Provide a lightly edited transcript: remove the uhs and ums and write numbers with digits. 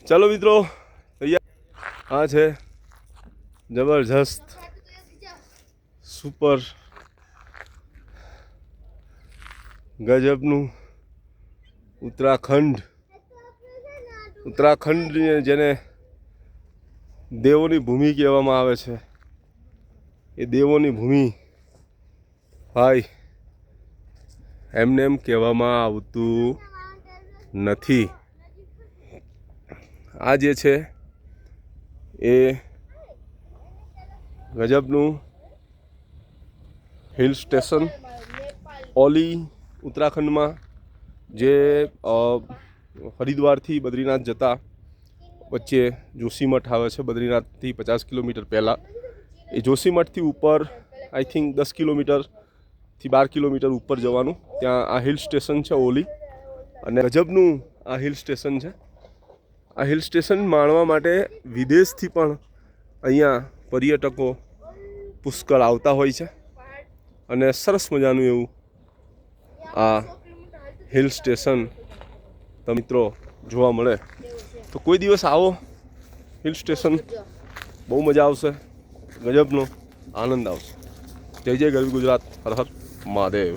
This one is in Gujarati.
ચાલો મિત્રો, આ છે જબરજસ્ત સુપર ગજબનું ઉત્તરાખંડ જેને દેવોની ભૂમિ કહેવામાં આવે છે, એ દેવોની ભૂમિ ભાઈ એમને એમ કહેવામાં આવતું નથી. આ જે છે એ ગજબનું હિલ સ્ટેશન ઓલી ઉત્તરાખંડમાં, જે હરિદ્વારથી બદ્રીનાથ જતા વચ્ચે જોશીમઠ આવે છે. બદ્રીનાથથી 50 કિલોમીટર પહેલાં એ જોશીમઠથી ઉપર આઈ થિંક 10 કિલોમીટરથી 12 કિલોમીટર ઉપર જવાનું. ત્યાં આ હિલ સ્ટેશન છે ઓલી, અને ગજબનું આ હિલ સ્ટેશન છે. આ હિલ સ્ટેશન માણવા માટે વિદેશથી પણ અહીંયા પર્યટકો પુષ્કળ આવતા હોય છે, અને સરસ મજાનું એવું આ હિલ સ્ટેશન મિત્રો જોવા મળે. તો કોઈ દિવસ આવો હિલ સ્ટેશન, બહુ મજા આવશે, ગજબનો આનંદ આવશે. જય જય ગરવી ગુજરાત, હર હર મહાદેવ.